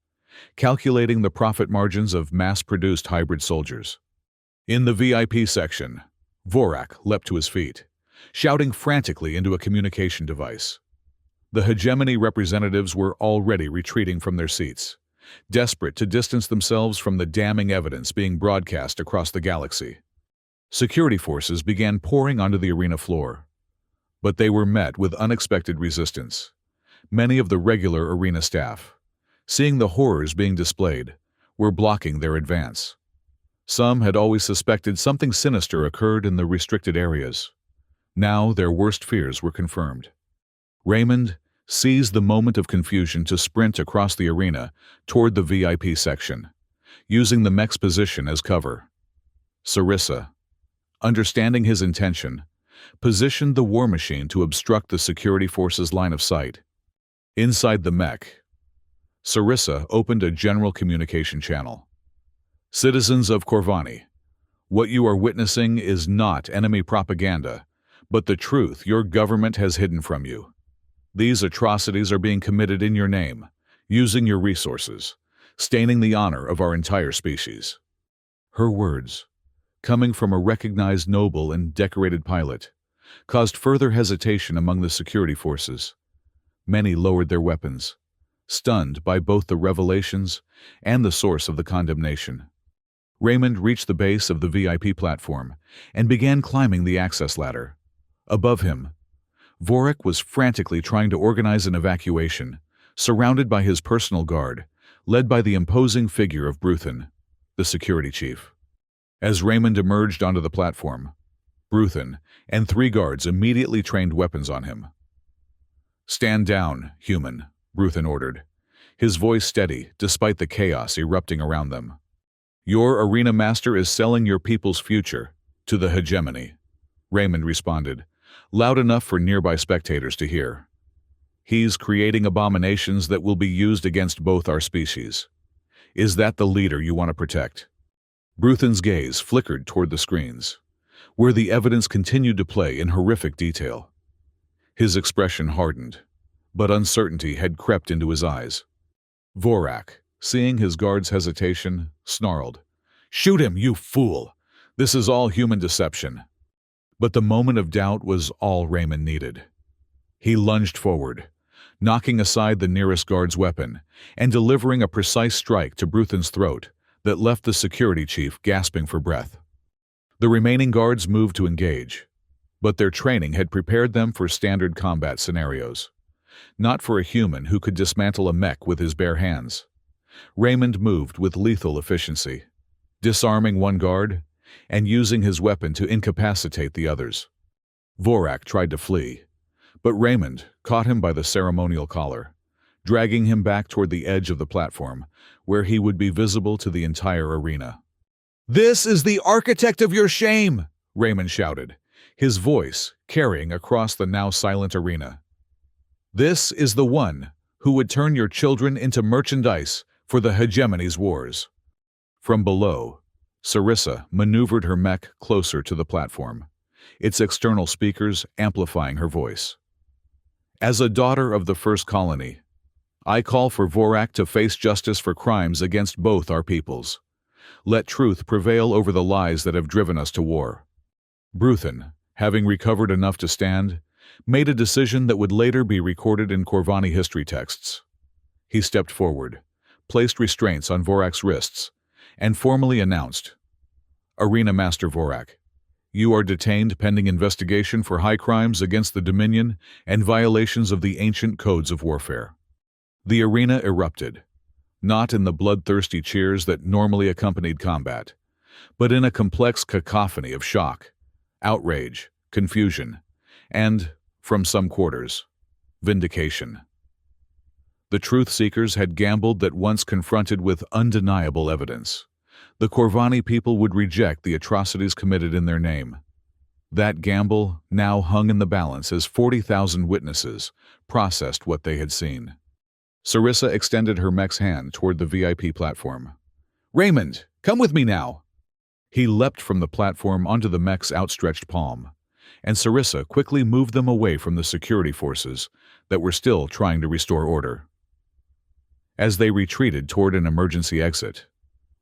calculating the profit margins of mass-produced hybrid soldiers. In the VIP section, Vorak leapt to his feet, shouting frantically into a communication device. The hegemony representatives were already retreating from their seats, desperate to distance themselves from the damning evidence being broadcast across the galaxy. Security forces began pouring onto the arena floor, but they were met with unexpected resistance. Many of the regular arena staff, seeing the horrors being displayed, were blocking their advance. Some had always suspected something sinister occurred in the restricted areas. Now their worst fears were confirmed. Raymond seized the moment of confusion to sprint across the arena toward the VIP section, using the mech's position as cover. Sarissa, understanding his intention, positioned the war machine to obstruct the security force's line of sight. Inside the mech, Sarissa opened a general communication channel. Citizens of Corvani, what you are witnessing is not enemy propaganda, but the truth your government has hidden from you. These atrocities are being committed in your name, using your resources, staining the honor of our entire species. Her words, coming from a recognized noble and decorated pilot, caused further hesitation among the security forces. Many lowered their weapons, stunned by both the revelations and the source of the condemnation. Raymond reached the base of the VIP platform and began climbing the access ladder. Above him, Vorak was frantically trying to organize an evacuation, surrounded by his personal guard, led by the imposing figure of Bruthen, the security chief. As Raymond emerged onto the platform, Bruthen and 3 guards immediately trained weapons on him. "Stand down, human," Bruthen ordered, his voice steady despite the chaos erupting around them. "Your arena master is selling your people's future to the hegemony," Raymond responded, loud enough for nearby spectators to hear. "He's creating abominations that will be used against both our species. Is that the leader you want to protect?" Bruthen's gaze flickered toward the screens, where the evidence continued to play in horrific detail. His expression hardened, but uncertainty had crept into his eyes. Vorak, seeing his guard's hesitation, snarled, "Shoot him, you fool! This is all human deception." But the moment of doubt was all Raymond needed. He lunged forward, knocking aside the nearest guard's weapon and delivering a precise strike to Bruthen's throat that left the security chief gasping for breath. The remaining guards moved to engage, but their training had prepared them for standard combat scenarios, not for a human who could dismantle a mech with his bare hands. Raymond moved with lethal efficiency, disarming one guard and using his weapon to incapacitate the others. Vorak tried to flee, but Raymond caught him by the ceremonial collar, dragging him back toward the edge of the platform, where he would be visible to the entire arena. "This is the architect of your shame!" Raymond shouted, his voice carrying across the now silent arena. "This is the one who would turn your children into merchandise for the hegemony's wars." From below, Sarissa maneuvered her mech closer to the platform, its external speakers amplifying her voice. "As a daughter of the first colony, I call for Vorak to face justice for crimes against both our peoples. Let truth prevail over the lies that have driven us to war." Bruthen, having recovered enough to stand, made a decision that would later be recorded in Corvani history texts. He stepped forward, placed restraints on Vorak's wrists, and formally announced, "Arena Master Vorak, you are detained pending investigation for high crimes against the Dominion and violations of the ancient codes of warfare." The arena erupted, not in the bloodthirsty cheers that normally accompanied combat, but in a complex cacophony of shock, outrage, confusion, and, from some quarters, vindication. The truth-seekers had gambled that once confronted with undeniable evidence, the Corvani people would reject the atrocities committed in their name. That gamble now hung in the balance as 40,000 witnesses processed what they had seen. Sarissa extended her mech's hand toward the VIP platform. "Raymond, come with me now!" He leapt from the platform onto the mech's outstretched palm, and Sarissa quickly moved them away from the security forces that were still trying to restore order. As they retreated toward an emergency exit,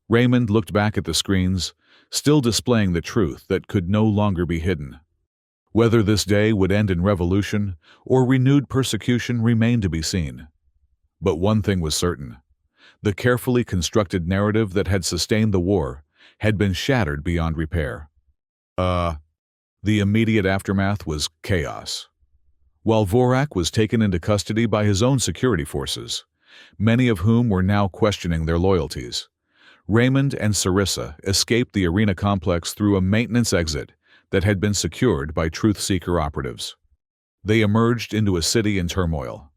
Raymond looked back at the screens, still displaying the truth that could no longer be hidden. Whether this day would end in revolution or renewed persecution remained to be seen. But one thing was certain: The carefully constructed narrative that had sustained the war had been shattered beyond repair. The immediate aftermath was chaos. While Vorak was taken into custody by his own security forces, many of whom were now questioning their loyalties, Raymond and Sarissa escaped the arena complex through a maintenance exit that had been secured by truth-seeker operatives. They emerged into a city in turmoil.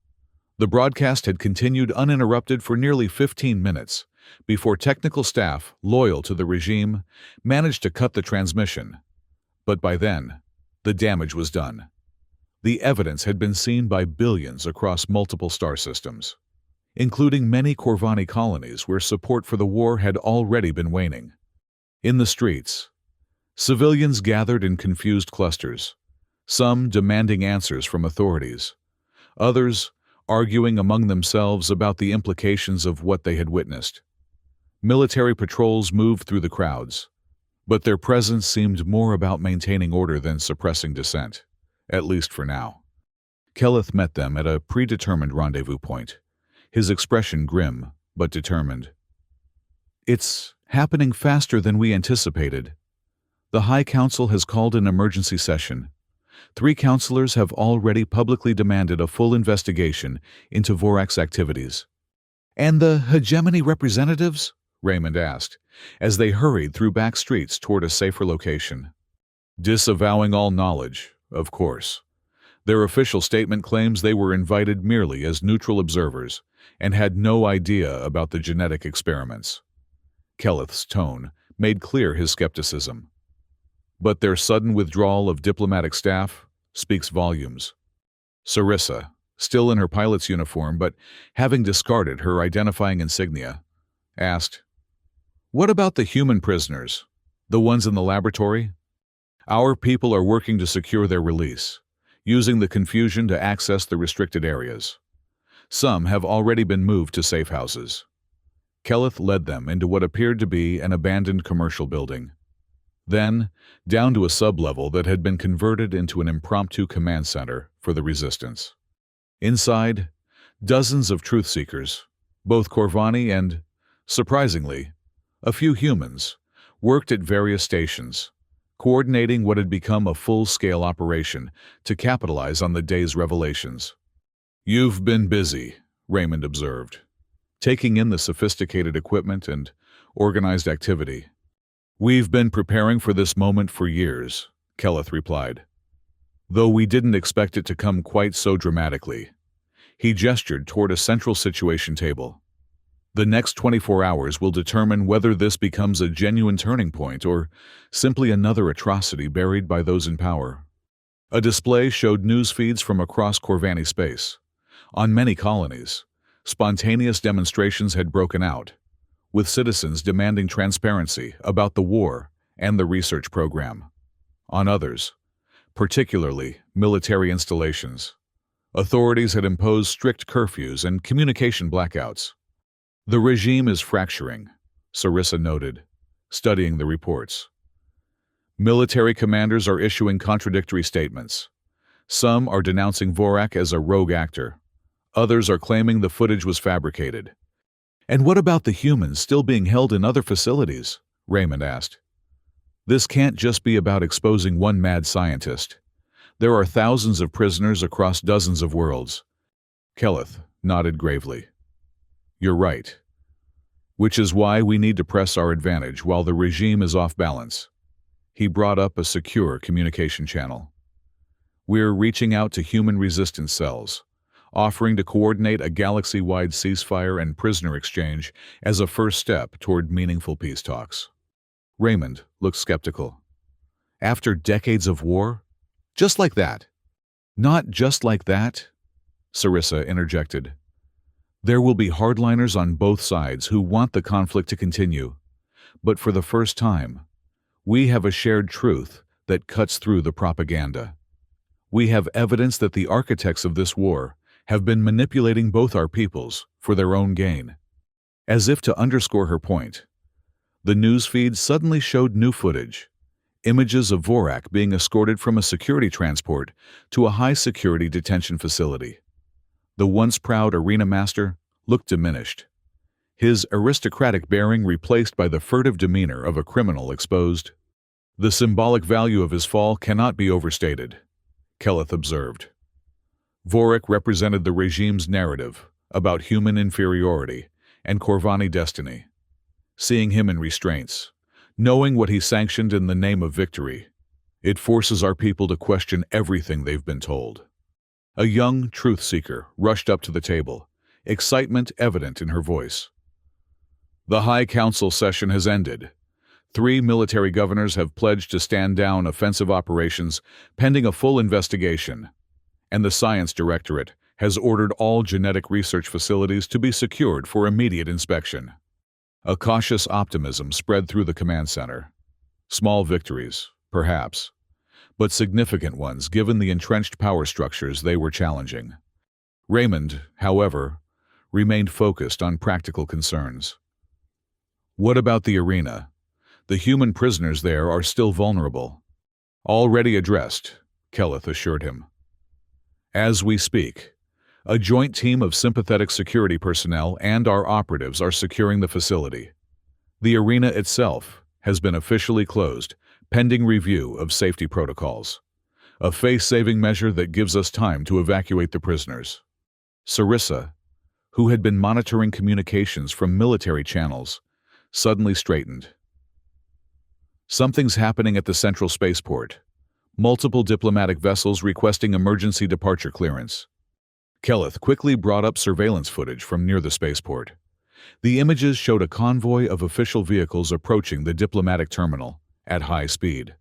The broadcast had continued uninterrupted for nearly 15 minutes before technical staff, loyal to the regime, managed to cut the transmission. But by then, the damage was done. The evidence had been seen by billions across multiple star systems, including many Corvani colonies where support for the war had already been waning. In the streets, civilians gathered in confused clusters, some demanding answers from authorities, others arguing among themselves about the implications of what they had witnessed. Military patrols moved through the crowds, but their presence seemed more about maintaining order than suppressing dissent, at least for now. Kelleth met them at a predetermined rendezvous point, his expression grim but determined. "It's happening faster than we anticipated. The High Council has called an emergency session. 3 councillors have already publicly demanded a full investigation into Vorak's activities." "And the hegemony representatives?" Raymond asked, as they hurried through back streets toward a safer location. "Disavowing all knowledge, of course. Their official statement claims they were invited merely as neutral observers and had no idea about the genetic experiments." Kelleth's tone made clear his skepticism. "But their sudden withdrawal of diplomatic staff speaks volumes." Sarissa, still in her pilot's uniform but having discarded her identifying insignia, asked, "What about the human prisoners, the ones in the laboratory? Our people are working to secure their release, using the confusion to access the restricted areas. Some have already been moved to safe houses." Kelleth led them into what appeared to be an abandoned commercial building. Then, down to a sub-level that had been converted into an impromptu command center for the resistance. Inside, dozens of truth-seekers, both Corvani and, surprisingly, a few humans, worked at various stations, coordinating what had become a full-scale operation to capitalize on the day's revelations. "You've been busy," Raymond observed, taking in the sophisticated equipment and organized activity. "We've been preparing for this moment for years," Kelleth replied, "though we didn't expect it to come quite so dramatically." He gestured toward a central situation table. "The next 24 hours will determine whether this becomes a genuine turning point or simply another atrocity buried by those in power." A display showed news feeds from across Corvani space. On many colonies, spontaneous demonstrations had broken out, with citizens demanding transparency about the war and the research program. On others, particularly military installations, authorities had imposed strict curfews and communication blackouts. "The regime is fracturing," Sarissa noted, studying the reports. "Military commanders are issuing contradictory statements. Some are denouncing Vorak as a rogue actor. Others are claiming the footage was fabricated." "And what about the humans still being held in other facilities?" Raymond asked. "This can't just be about exposing one mad scientist. There are thousands of prisoners across dozens of worlds." Kelleth nodded gravely. "You're right. Which is why we need to press our advantage while the regime is off balance." He brought up a secure communication channel. "We're reaching out to human resistance cells, offering to coordinate a galaxy-wide ceasefire and prisoner exchange as a first step toward meaningful peace talks." Raymond looked skeptical. "After decades of war? Just like that?" "Not just like that," Sarissa interjected. "There will be hardliners on both sides who want the conflict to continue. But for the first time, we have a shared truth that cuts through the propaganda. We have evidence that the architects of this war have been manipulating both our peoples for their own gain." As if to underscore her point, the news feed suddenly showed new footage, images of Vorak being escorted from a security transport to a high-security detention facility. The once proud arena master looked diminished, his aristocratic bearing replaced by the furtive demeanor of a criminal exposed. The symbolic value of his fall cannot be overstated, Kelleth observed. Vorik represented the regime's narrative about human inferiority and Corvani destiny. Seeing him in restraints, knowing what he sanctioned in the name of victory, it forces our people to question everything they've been told. A young truth-seeker rushed up to the table, excitement evident in her voice. The High Council session has ended. 3 military governors have pledged to stand down offensive operations pending a full investigation, and the Science Directorate has ordered all genetic research facilities to be secured for immediate inspection. A cautious optimism spread through the command center. Small victories, perhaps, but significant ones given the entrenched power structures they were challenging. Raymond, however, remained focused on practical concerns. What about the arena? The human prisoners there are still vulnerable. Already addressed, Kelleth assured him. As we speak, a joint team of sympathetic security personnel and our operatives are securing the facility. The arena itself has been officially closed, pending review of safety protocols. A face-saving measure that gives us time to evacuate the prisoners. Sarissa, who had been monitoring communications from military channels, suddenly straightened. Something's happening at the central spaceport. Multiple diplomatic vessels requesting emergency departure clearance. Kelleth quickly brought up surveillance footage from near the spaceport. The images showed a convoy of official vehicles approaching the diplomatic terminal at high speed.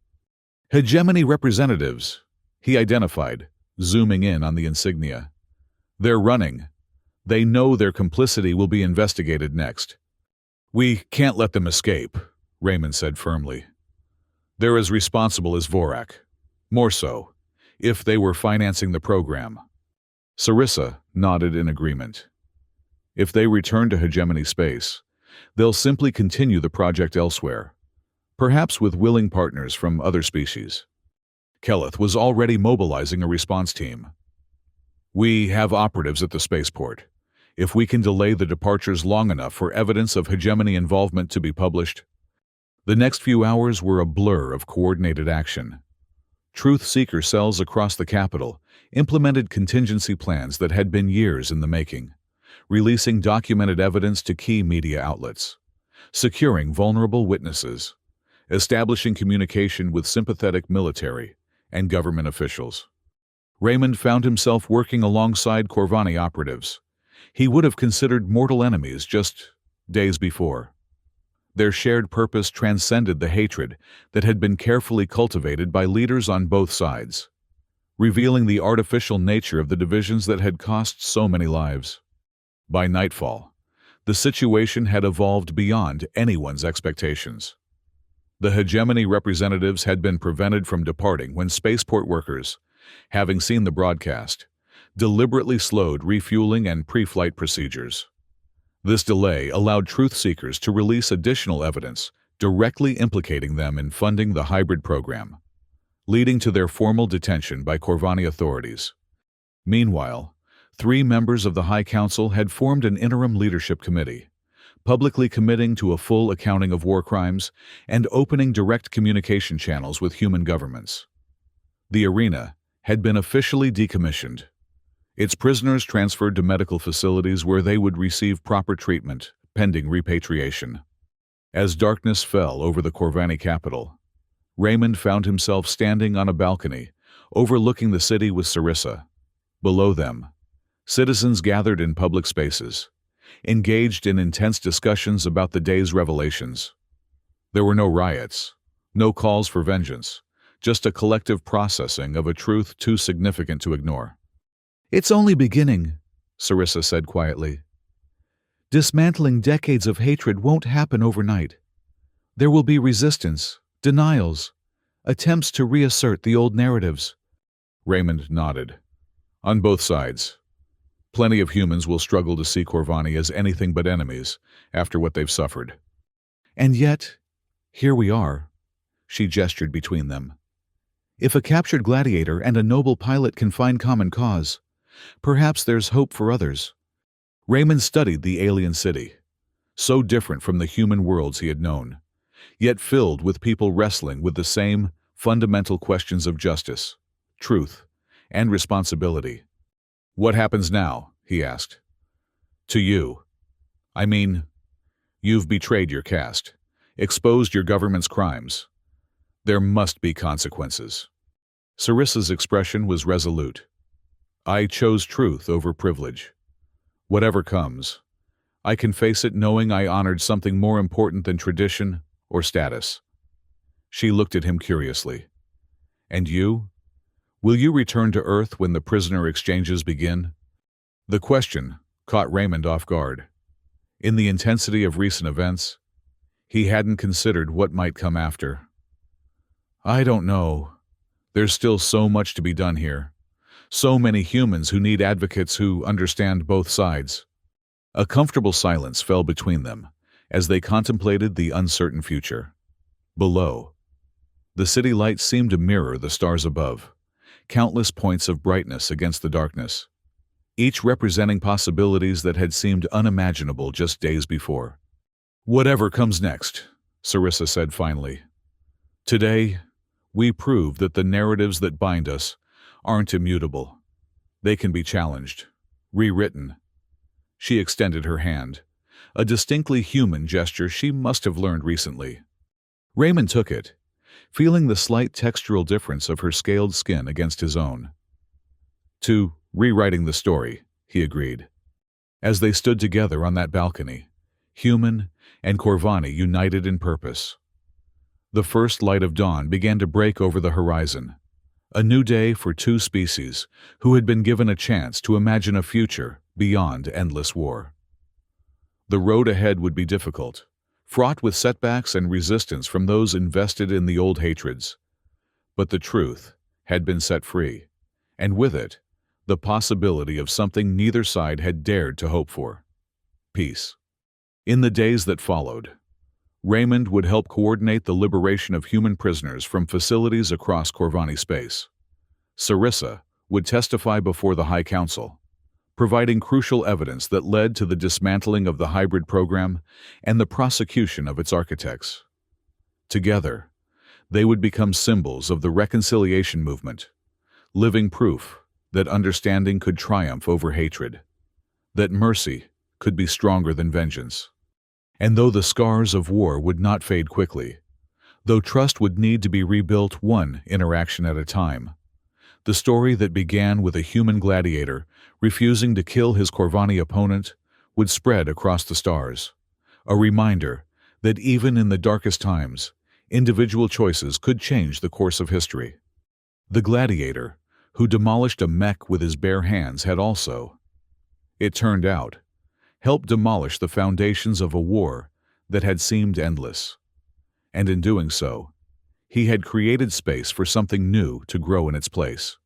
Hegemony representatives, he identified, zooming in on the insignia. They're running. They know their complicity will be investigated next. We can't let them escape, Raymond said firmly. They're as responsible as Vorak. More so, if they were financing the program. Sarissa nodded in agreement. If they return to Hegemony space, they'll simply continue the project elsewhere, perhaps with willing partners from other species. Kelleth was already mobilizing a response team. We have operatives at the spaceport. If we can delay the departures long enough for evidence of Hegemony involvement to be published. The next few hours were a blur of coordinated action. Truth-seeker cells across the capital implemented contingency plans that had been years in the making, releasing documented evidence to key media outlets, securing vulnerable witnesses, establishing communication with sympathetic military and government officials. Raymond found himself working alongside Corvani operatives he would have considered mortal enemies just days before. Their shared purpose transcended the hatred that had been carefully cultivated by leaders on both sides, revealing the artificial nature of the divisions that had cost so many lives. By nightfall, the situation had evolved beyond anyone's expectations. The Hegemony representatives had been prevented from departing when spaceport workers, having seen the broadcast, deliberately slowed refueling and pre-flight procedures. This delay allowed truth-seekers to release additional evidence directly implicating them in funding the hybrid program, leading to their formal detention by Corvani authorities. Meanwhile, 3 members of the High Council had formed an interim leadership committee, publicly committing to a full accounting of war crimes and opening direct communication channels with human governments. The arena had been officially decommissioned, its prisoners transferred to medical facilities where they would receive proper treatment, pending repatriation. As darkness fell over the Corvani capital, Raymond found himself standing on a balcony, overlooking the city with Sarissa. Below them, citizens gathered in public spaces, engaged in intense discussions about the day's revelations. There were no riots, no calls for vengeance, just a collective processing of a truth too significant to ignore. It's only beginning, Sarissa said quietly. Dismantling decades of hatred won't happen overnight. There will be resistance, denials, attempts to reassert the old narratives. Raymond nodded. On both sides. Plenty of humans will struggle to see Corvani as anything but enemies after what they've suffered. And yet, here we are, she gestured between them. If a captured gladiator and a noble pilot can find common cause, perhaps there's hope for others. Raymond studied the alien city, so different from the human worlds he had known, yet filled with people wrestling with the same fundamental questions of justice, truth, and responsibility. "What happens now?" he asked. "To you. I mean, you've betrayed your caste, exposed your government's crimes. There must be consequences." Sarissa's expression was resolute. "I chose truth over privilege. Whatever comes, I can face it knowing I honored something more important than tradition or status." She looked at him curiously. "And you? Will you return to Earth when the prisoner exchanges begin?" The question caught Raymond off guard. In the intensity of recent events, he hadn't considered what might come after. "I don't know. There's still so much to be done here. So many humans who need advocates who understand both sides." A comfortable silence fell between them as they contemplated the uncertain future. Below, the city lights seemed to mirror the stars above, countless points of brightness against the darkness, each representing possibilities that had seemed unimaginable just days before. "Whatever comes next," Sarissa said finally. "Today, we prove that the narratives that bind us aren't immutable. They can be challenged, rewritten." She extended her hand, a distinctly human gesture she must have learned recently. Raymond took it, feeling the slight textural difference of her scaled skin against his own. "To rewriting the story," he agreed. As they stood together on that balcony, human and Corvani united in purpose. The first light of dawn began to break over the horizon, a new day for two species who had been given a chance to imagine a future beyond endless war. The road ahead would be difficult, fraught with setbacks and resistance from those invested in the old hatreds. But the truth had been set free, and with it, the possibility of something neither side had dared to hope for: peace. In the days that followed, Raymond would help coordinate the liberation of human prisoners from facilities across Corvani space. Sarissa would testify before the High Council, providing crucial evidence that led to the dismantling of the hybrid program and the prosecution of its architects. Together, they would become symbols of the reconciliation movement, living proof that understanding could triumph over hatred, that mercy could be stronger than vengeance. And though the scars of war would not fade quickly, though trust would need to be rebuilt one interaction at a time, the story that began with a human gladiator refusing to kill his Corvani opponent would spread across the stars, a reminder that even in the darkest times, individual choices could change the course of history. The gladiator, who demolished a mech with his bare hands, had also, it turned out, helped demolish the foundations of a war that had seemed endless. And in doing so, he had created space for something new to grow in its place.